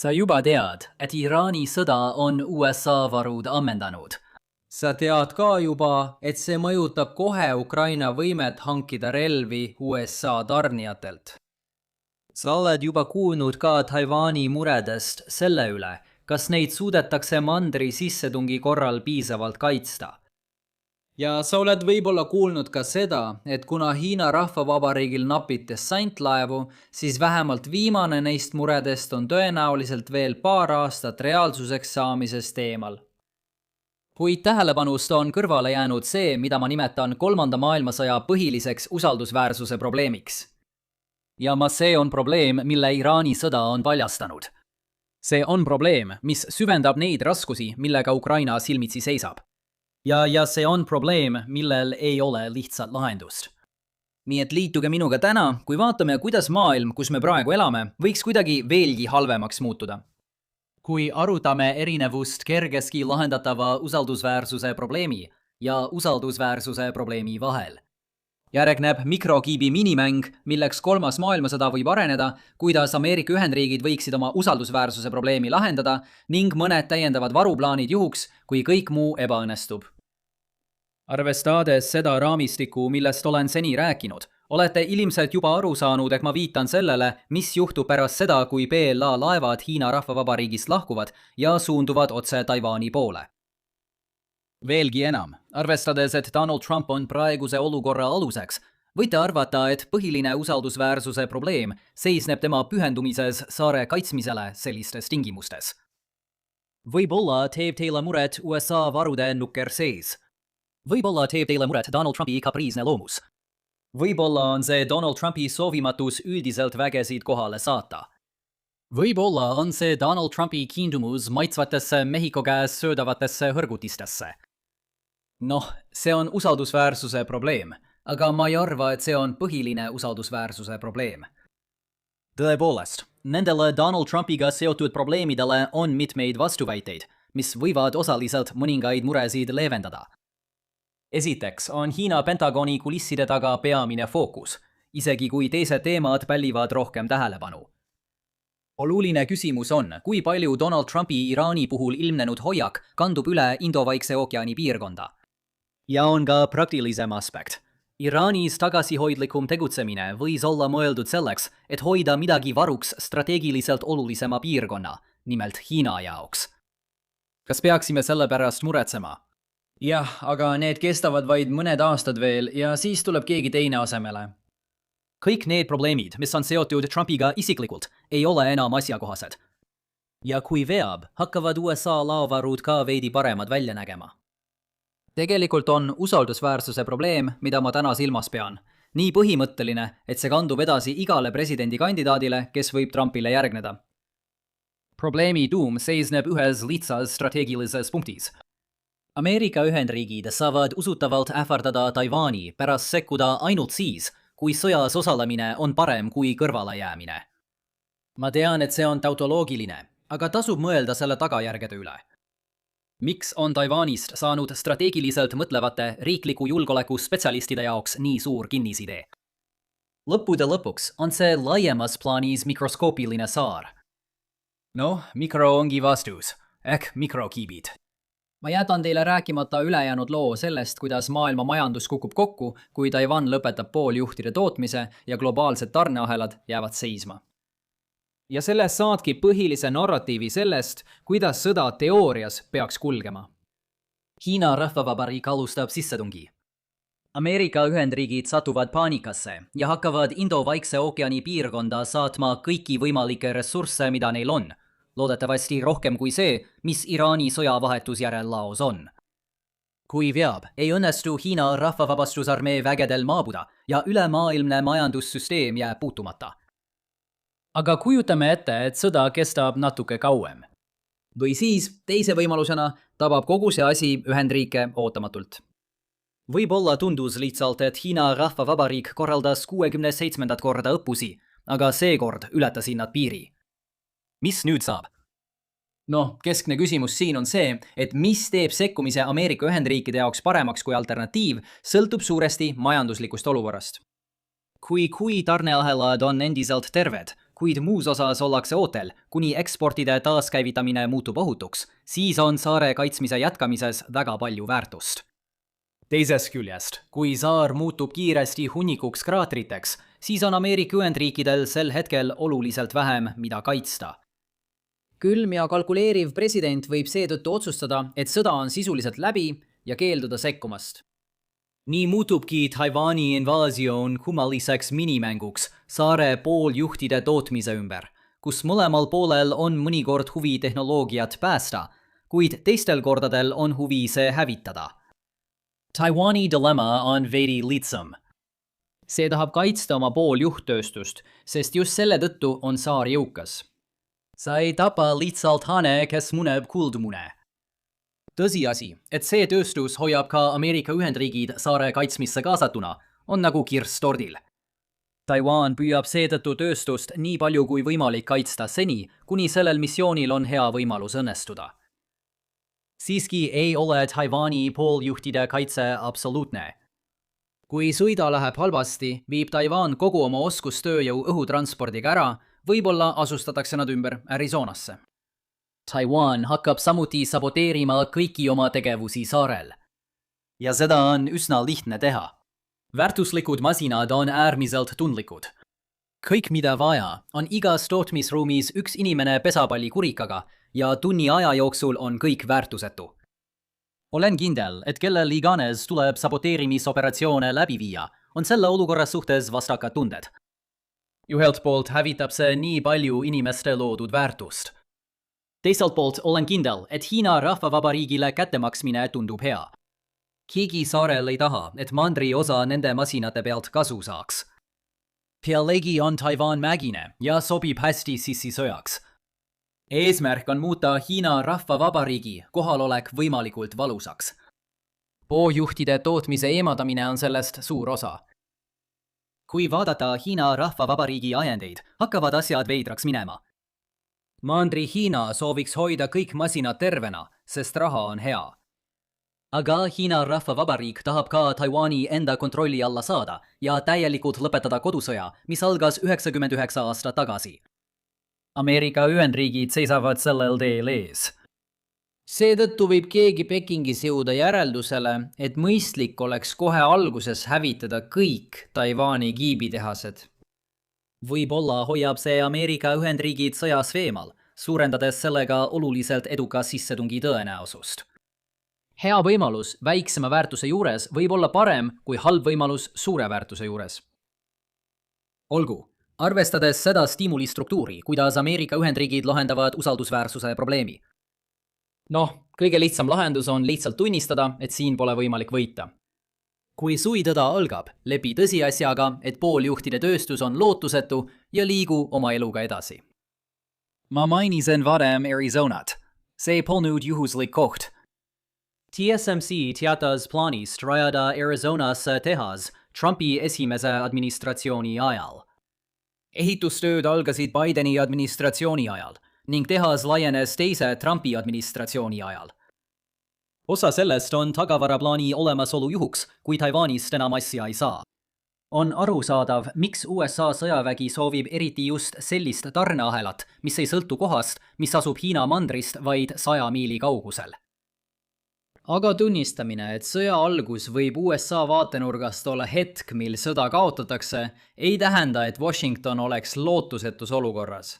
Sa juba tead, et Iraani sõda on USA varud ammendanud. Sa tead ka juba, et see mõjutab kohe Ukraina võimet hankida relvi USA tarnijatelt. Sa oled juba kuulnud ka Taiwani muredest selle üle, kas neid suudetakse mandri sissetungi korral piisavalt kaitsta. Ja sa oled võib-olla kuulnud ka seda, et kuna Hiina Rahvavabariigil napib dessantlaevu, siis vähemalt viimane neist muredest on tõenäoliselt veel paar aastat reaalsuseks saamisest eemal. Kuid tähelepanust on kõrvale jäänud see, mida ma nimetan 3. maailmasõja põhiliseks usaldusväärsuse probleemiks. Ja see on probleem, mille Iraani sõda on paljastanud. See on probleem, mis süvendab neid raskusi, millega Ukraina silmitsi seisab. Ja see on probleem, millel ei ole lihtsat lahendust. Nii et liituge minuga täna, kui vaatame, kuidas maailm, kus me praegu elame, võiks kuidagi veelgi halvemaks muutuda. Kui arutame erinevust kergeski lahendatava usaldusväärsuse probleemi ja usaldusväärsuse probleemi vahel. Järgneb mikrokiibi minimäng, milleks 3. maailmasõda võib areneda, kuidas Ameerika Ühendriigid võiksid oma usaldusväärsuse probleemi lahendada ning mõned täiendavad varuplaanid juhuks, kui kõik muu ebaõnnestub. Arvestades seda raamistikku, millest olen seni rääkinud, olete ilmselt juba aru saanud, et ma viitan sellele, mis juhtub pärast seda, kui PLA laevad Hiina Rahvavabariigist lahkuvad ja suunduvad otse Taiwani poole. Veelgi enam, arvestades, et Donald Trump on praeguse olukorra aluseks, võite arvata, et põhiline usaldusväärsuse probleem seisneb tema pühendumises saare kaitsmisele sellistes tingimustes. Võib-olla teeb teile muret USA varude nukker seis. Võib-olla teeb teile muret Donald Trumpi kapriisne loomus. Võib-olla on see Donald Trumpi soovimatus üldiselt vägesid kohale saata. Võib-olla on see Donald Trumpi kiindumus maitsvatesse Mehhiko käes söödavatesse hõrgutistesse. See on usaldusväärsuse probleem, aga ma ei arva, et see on põhiline usaldusväärsuse probleem. Tõepoolest, nendele Donald Trumpiga seotud probleemidele on mitmeid vastuväiteid, mis võivad osaliselt mõningaid muresid leevendada. Esiteks on Hiina Pentagoni kulisside taga peamine fookus, isegi kui teised teemad pälvivad rohkem tähelepanu. Oluline küsimus on, kui palju Donald Trumpi Iraani puhul ilmnenud hoiak kandub üle Indo-Vaikse ookeani piirkonda. Ja on ka praktilisem aspekt. Iraanis tagasihoidlikum tegutsemine võis olla mõeldud selleks, et hoida midagi varuks strateegiliselt olulisema piirkonna, nimelt Hiina jaoks. Kas peaksime selle pärast muretsema? Jah, aga need kestavad vaid mõned aastad veel ja siis tuleb keegi teine asemele. Kõik need probleemid, mis on seotud Trumpiga isiklikult, ei ole enam asjakohased. Ja kui veab, hakkavad USA laovarud ka veidi paremad välja nägema. Tegelikult on usaldusväärsuse probleem, mida ma täna silmas pean, nii põhimõtteline, et see kandub edasi igale presidendikandidaadile, kes võib Trumpile järgneda. Probleemi tuum seisneb ühes lihtsas strateegilises punktis. Ameerika Ühendriigid saavad usutavalt ähvardada Taiwani pärast sekkuda ainult siis, kui sõjas osalemine on parem kui kõrvalejäämine. Ma tean, et see on tautoloogiline, aga tasub mõelda selle tagajärgede üle. Miks on Taiwanist saanud strateegiliselt mõtlevate riikliku julgeoleku spetsialistide jaoks nii suur kinnisidee? Lõppude lõpuks on see laiemas plaanis mikroskoopiline saar. Mikro ongi vastus, ehk mikrokiibid. Ma jätan teile rääkimata ülejäänud loo sellest, kuidas maailma majandus kukub kokku, kui Taiwan lõpetab pooljuhtide tootmise ja globaalsed tarneahelad jäävad seisma. Ja sellest saadki põhilise narratiivi sellest, kuidas sõda teoorias peaks kulgema. Hiina Rahvavabariik alustab sissetungi. Ameerika Ühendriigid satuvad paanikasse ja hakkavad Indo-Vaikse ookeani piirkonda saatma kõiki võimalikke ressursse, mida neil on. Loodetavasti rohkem kui see, mis Iraani sõjavahetus järel laos on. Kui veab, ei õnnestu Hiina Rahvavabastusarmee vägedel maabuda ja ülemaailmne majandussüsteem jääb puutumata. Aga kujutame ette, et sõda kestab natuke kauem. Või siis, teise võimalusena, tabab kogu see asi Ühendriike ootamatult. Võib-olla tundus lihtsalt, et Hiina Rahvavabariik korraldas 67. korda õppusi, aga seekord ületasid nad piiri. Mis nüüd saab? Keskne küsimus siin on see, et mis teeb sekkumise Ameerika Ühendriikide jaoks paremaks kui alternatiiv, sõltub suuresti majanduslikust olukorrast. Kui tarneahelad on endiselt terved, kuid muus osas ollakse ootel, kuni eksportide taaskäivitamine muutub ohutuks, siis on saare kaitsmise jätkamises väga palju väärtust. Teisest küljest, kui saar muutub kiiresti hunnikuks kraatriteks, siis on Ameerika Ühendriikidel sel hetkel oluliselt vähem, mida kaitsta. Külm ja kalkuleeriv president võib seetõttu otsustada, et sõda on sisuliselt läbi ja keelduda sekkumast. Nii muutubki Taiwani invaasioon kummaliseks minimänguks saare pooljuhtide tootmise ümber, kus mõlemal poolel on mõnikord huvi tehnoloogiat päästa, kuid teistel kordadel on huvi see hävitada. Taiwani dilemma on veidi lihtsam. See tahab kaitsta oma pooljuhttööstust, sest just selle tõttu on saar jõukas. Sa ei tapa lihtsalt hane, kes muneb kuldmune. Tõsiasi, et see tööstus hoiab ka Ameerika Ühendriigid saare kaitsmisse kaasatuna, on nagu kirss tordil. Taiwan püüab seetõttu tööstust nii palju kui võimalik kaitsta seni, kuni sellel missioonil on hea võimalus õnnestuda. Siiski ei ole Taiwani pooljuhtide kaitse absoluutne. Kui sõida läheb halvasti, viib Taiwan kogu oma oskustööjõu õhutranspordiga ära, võib-olla asustatakse nad ümber Arizonasse. Taiwan hakkab samuti saboteerima kõiki oma tegevusi saarel. Ja seda on üsna lihtne teha. Väärtuslikud masinad on äärmiselt tundlikud. Kõik mida vaja on igas tootmisruumis üks inimene pesapallikurikaga ja tunni aja jooksul on kõik väärtusetu. Olen kindel, et kellel iganes tuleb saboteerimisoperatsioone läbi viia, on selle olukorra suhtes vastakad tunded. Ühelt poolt hävitab see nii palju inimeste loodud väärtust. Teiselt poolt olen kindel, et Hiina Rahvavabariigile kättemaksmine tundub hea. Keegi saarel ei taha, et mandri osa nende masinate pealt kasu saaks. Pealegi on Taiwan mägine ja sobib hästi sissisõjaks. Eesmärk on muuta Hiina Rahvavabariigi kohalolek võimalikult valusaks. Pooljuhtide tootmise eemaldamine on sellest suur osa. Kui vaadata Hiina Rahvavabariigi ajendeid, hakkavad asjad veidraks minema. Mandri Hiina sooviks hoida kõik masinad tervena, sest raha on hea. Aga Hiina Rahvavabariik tahab ka Taiwani enda kontrolli alla saada ja täielikult lõpetada kodusõja, mis algas 99 aastat tagasi. Ameerika Ühendriigid seisavad sellel teel ees. Seetõttu võib keegi Pekingis jõuda järeldusele, et mõistlik oleks kohe alguses hävitada kõik Taiwani kiibitehased. Võib-olla hoiab see Ameerika Ühendriigid sõjas veemal, suurendades sellega oluliselt eduka sissetungi tõenäosust. Hea võimalus väiksema väärtuse juures võib olla parem kui halb võimalus suure väärtuse juures. Olgu, arvestades seda stimulistruktuuri, kuidas Ameerika Ühendriigid lahendavad usaldusväärsuse probleemi. Kõige lihtsam lahendus on lihtsalt tunnistada, et siin pole võimalik võita. Kui suitõda algab, lepi tõsiasjaga, et pooljuhtide tööstus on lootusetu ja liigu oma eluga edasi. Ma mainisin varem Arizonat. See polnud juhuslik koht. TSMC teatas plaanist rajada Arizonasse tehas Trumpi esimese administratsiooni ajal. Ehitustööd algasid Bideni administratsiooni ajal ning tehas laienes teise Trumpi administratsiooni ajal. Osa sellest on tagavaraplaani olemasolu juhuks, kui Taiwanist enam asja ei saa. On arusaadav, miks USA sõjavägi soovib eriti just sellist tarneahelat, mis ei sõltu kohast, mis asub Hiina mandrist vaid 100 miili kaugusel. Aga tunnistamine, et sõja algus võib USA vaatenurgast olla hetk, mil sõda kaotatakse, ei tähenda, et Washington oleks lootusetus olukorras.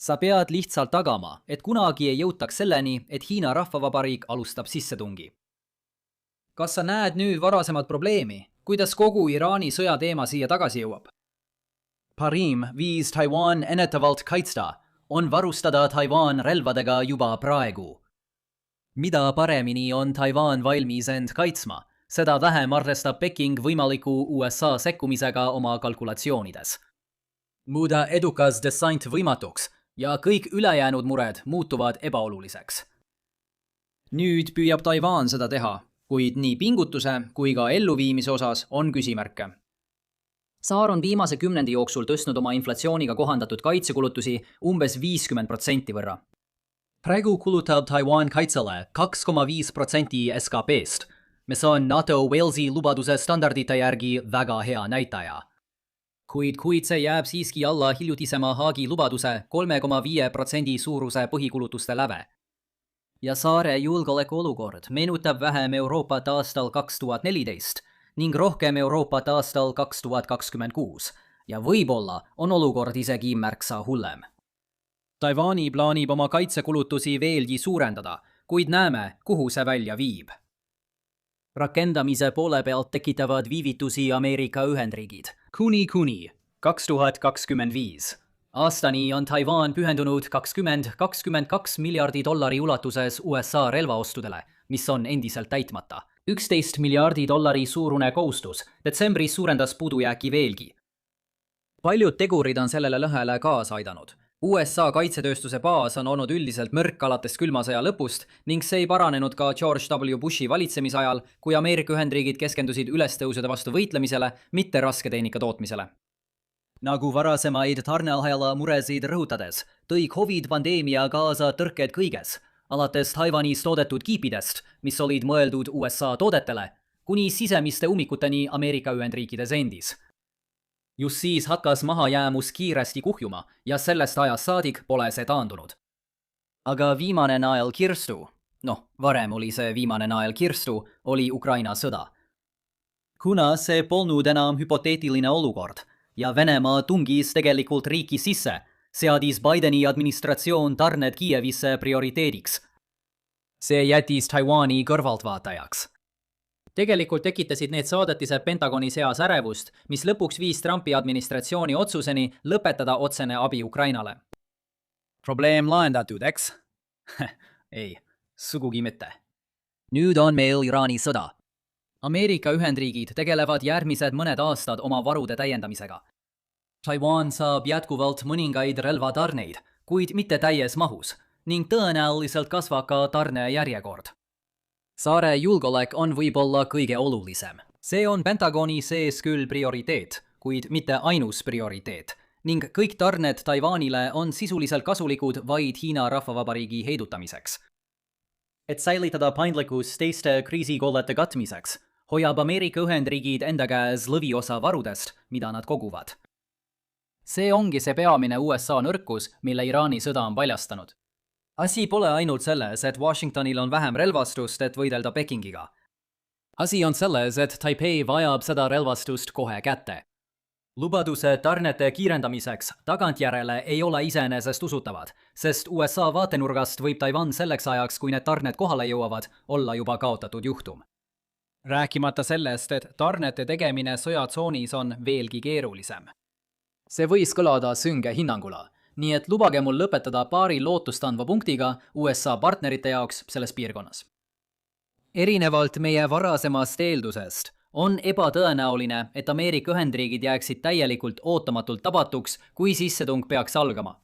Sa pead lihtsalt tagama, et kunagi ei jõutaks selleni, et Hiina Rahvavabariik alustab sissetungi. Kas sa näed nüüd varasemat probleemi? Kuidas kogu Iraani sõjateema siia tagasi jõuab? Parim viis Taiwan ennetavalt kaitsta on varustada Taiwan relvadega juba praegu. Mida paremini on Taiwan valmis end kaitsma, seda vähem arvestab Peking võimaliku USA sekkumisega oma kalkulatsioonides. Muuda edukas dessant võimatuks ja kõik ülejäänud mured muutuvad ebaoluliseks. Nüüd püüab Taiwan seda teha, kuid nii pingutuse kui ka elluviimise osas on küsimärke. Saar on viimase 10 jooksul tõstnud oma inflatsiooniga kohandatud kaitsekulutusi umbes 50% võrra. Praegu kulutab Taiwan kaitsele 2,5% SKP-st, mis on NATO Walesi lubaduse standardite järgi väga hea näitaja. kuid see jääb siiski alla hiljutisema Haagi lubaduse 3,5% suuruse põhikulutuste läve. Ja saare julgeolekuolukord meenutab vähem Euroopat aastal 2014 ning rohkem Euroopat aastal 2026 ja võib-olla on olukord isegi märksa hullem. Taiwani plaanib oma kaitsekulutusi veelgi suurendada, kuid näeme, kuhu see välja viib. Rakendamise poole pealt tekitavad viivitusi Ameerika Ühendriigid. Kuni 2025. Aastani on Taiwan pühendunud $22 miljardi ulatuses USA relvaostudele, mis on endiselt täitmata. $11 miljardi suurune kohustus detsembris suurendas puudujääki veelgi. Paljud tegurid on sellele lõhele kaasa aidanud. USA kaitsetööstuse baas on olnud üldiselt nõrk alates külma sõja lõpust ning see ei paranenud ka George W. Bushi valitsemisajal, kui Ameerika Ühendriigid keskendusid ülestõusude vastu võitlemisele, mitte rasketehnika tootmisele. Nagu varasemaid tarneahela muresid rõhutades, tõi COVID-pandeemia kaasa tõrked kõiges, alates Taiwanis toodetud kiipidest, mis olid mõeldud USA toodetele, kuni sisemiste ummikuteni Ameerika Ühendriikides endis. Just siis hakkas mahajäämus kiiresti kuhjuma ja sellest ajast saadik pole see taandunud. Aga viimane nael kirstu, varem oli see viimane nael kirstu, oli Ukraina sõda. Kuna see polnud enam hüpoteetiline olukord ja Venemaa tungis tegelikult riiki sisse, seadis Bideni administratsioon tarned Kiievisse prioriteediks. See jättis Taiwani kõrvaltvaatajaks. Tegelikult tekitasid need saadetised Pentagoni seas ärevust, mis lõpuks viis Trumpi administratsiooni otsuseni lõpetada otsene abi Ukrainale. Probleem lahendatud, eks? Ei, sugugi mitte. Nüüd on meil Iraani sõda. Ameerika Ühendriigid tegelevad järgmised mõned aastad oma varude täiendamisega. Taiwan saab jätkuvalt mõningaid relvatarneid, kuid mitte täies mahus, ning tõenäoliselt kasvab ka tarnejärjekord. Saare julgeolek on võib-olla kõige olulisem. See on Pentagoni sees küll prioriteet, kuid mitte ainus prioriteet, ning kõik tarned Taiwanile on sisuliselt kasulikud vaid Hiina Rahvavabariigi heidutamiseks. Et säilitada paindlikkus teiste kriisikollete katmiseks, hoiab Ameerika Ühendriigid enda käes lõviosa varudest, mida nad koguvad. See ongi see peamine USA nõrkus, mille Iraani sõda on paljastanud. Asi pole ainult selles, et Washingtonil on vähem relvastust, et võidelda Pekingiga. Asi on selles, et Taipei vajab seda relvastust kohe kätte. Lubaduse tarnete kiirendamiseks tagantjärele ei ole iseenesest usutavad, sest USA vaatenurgast võib Taiwan selleks ajaks, kui need tarned kohale jõuavad, olla juba kaotatud juhtum. Rääkimata sellest, et tarnete tegemine sõjatsoonis on veelgi keerulisem. See võis kõlada sünge hinnangula. Nii et lubage mul lõpetada paari lootustandva punktiga USA partnerite jaoks selles piirkonnas. Erinevalt meie varasemast eeldusest on ebatõenäoline, et Ameerika Ühendriigid jääksid täielikult ootamatult tabatuks, kui sissetung peaks algama.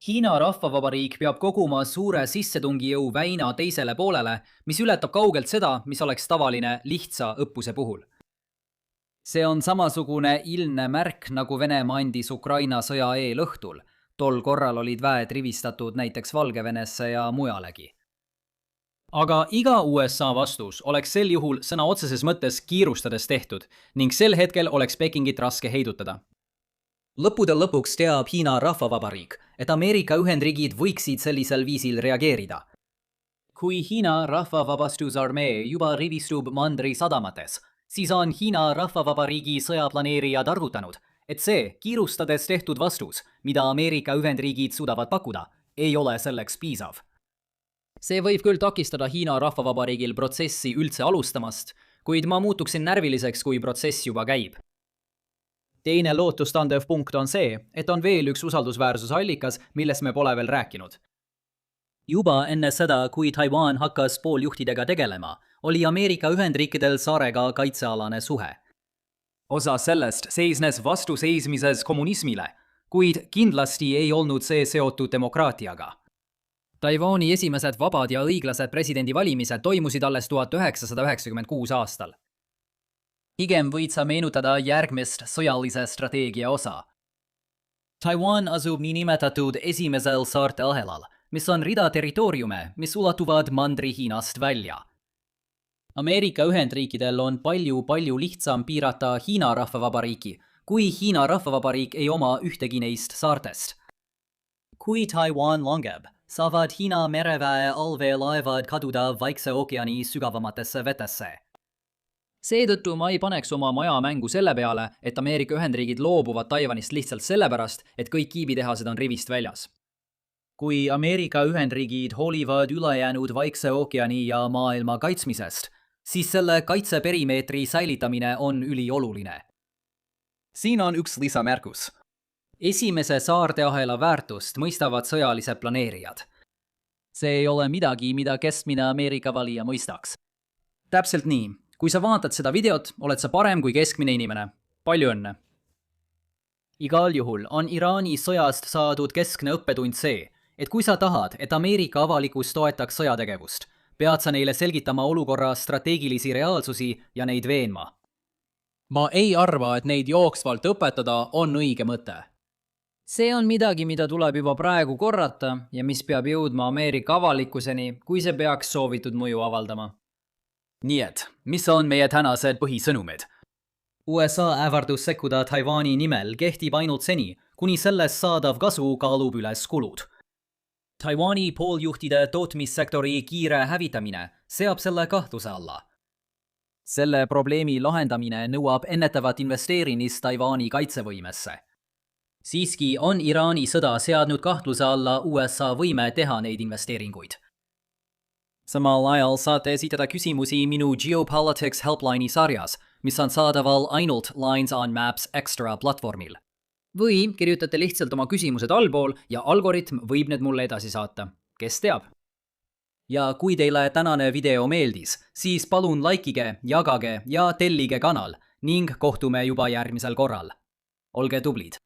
Hiina Rahvavabariik peab koguma suure sissetungijõu väina teisele poolele, mis ületab kaugelt seda, mis oleks tavaline lihtsa õppuse puhul. See on samasugune ilmne märk, nagu Venemaa andis Ukraina sõja eel õhtul. Tol korral olid väed rivistatud näiteks Valgevenesse ja mujalegi. Aga iga USA vastus oleks sel juhul sõna otseses mõttes kiirustades tehtud ning sel hetkel oleks Pekingit raske heidutada. Lõppude lõpuks teab Hiina Rahvavabariik, et Ameerika Ühendriigid võiksid sellisel viisil reageerida. Kui Hiina Rahvavabastusarmee juba rivistub mandri sadamates, siis on Hiina Rahvavabariigi sõjaplaneerijad arvutanud, et see kiirustades tehtud vastus, mida Ameerika Ühendriigid suudavad pakkuda, ei ole selleks piisav. See võib küll takistada Hiina Rahvavabariigil protsessi üldse alustamast, kuid ma muutuksin närviliseks, kui protsess juba käib. Teine lootustandev punkt on see, et on veel üks usaldusväärsusallikas, millest me pole veel rääkinud. Juba enne seda, kui Taiwan hakkas pooljuhtidega tegelema, oli Ameerika Ühendriikidel saarega kaitsealane suhe. Osa sellest seisnes vastuseismises kommunismile, kuid kindlasti ei olnud see seotud demokraatiaga. Taiwani esimesed vabad ja õiglased presidendivalimised toimusid alles 1996 aastal. Pigem võid sa meenutada järgmist sõjalise strateegia osa. Taiwan asub niinimetatud esimesel saarte ahelal, mis on rida territooriume, mis ulatuvad Mandri-Hiinast välja. Ameerika Ühendriikidel on palju lihtsam piirata Hiina Rahvavabariiki, kui Hiina Rahvavabariik ei oma ühtegi neist saartest. Kui Taiwan langeb, saavad Hiina mereväe allveelaevad kaduda Vaikse ookeani sügavamatesse vetesse. Seetõttu ma ei paneks oma maja mängu selle peale, et Ameerika Ühendriigid loobuvad Taiwanist lihtsalt sellepärast, et kõik kiibitehased on rivist väljas. Kui Ameerika Ühendriigid hoolivad ülejäänud Vaikse ookeani ja maailma kaitsmisest, siis selle kaitseperimeetri säilitamine on ülioluline. Siin on üks lisamärkus. Esimese saarteahela väärtust mõistavad sõjalised planeerijad. See ei ole midagi, mida keskmine Ameerika valija mõistaks. Täpselt nii. Kui sa vaatad seda videot, oled sa parem kui keskmine inimene. Palju õnne! Igal juhul on Iraani sõjast saadud keskne õppetund see, et kui sa tahad, et Ameerika avalikkus toetaks sõjategevust, pead sa neile selgitama olukorra strateegilisi reaalsusi ja neid veenma. Ma ei arva, et neid jooksvalt õpetada on õige mõte. See on midagi, mida tuleb juba praegu korrata ja mis peab jõudma Ameerika avalikkuseni, kui see peaks soovitud mõju avaldama. Nii et, mis on meie tänased põhisõnumid? USA ähvardus sekkuda Taiwani nimel kehtib ainult seni, kuni sellest saadav kasu kaalub üles kulud. Taiwani pooljuhtide tootmissektori kiire hävitamine seab selle kahtluse alla. Selle probleemi lahendamine nõuab ennetavat investeerimist Taiwani kaitsevõimesse. Siiski on Iraani sõda seadnud kahtluse alla USA võime teha neid investeeringuid. Samal ajal saate esitada küsimusi minu Geopolitics Helpline'i sarjas, mis on saadaval ainult Lines on Maps Extra platvormil. Või kirjutate lihtsalt oma küsimused allpool ja algoritm võib need mulle edasi saata. Kes teab? Ja kui teile tänane video meeldis, siis palun laikige, jagage ja tellige kanal ning kohtume juba järgmisel korral. Olge tublid!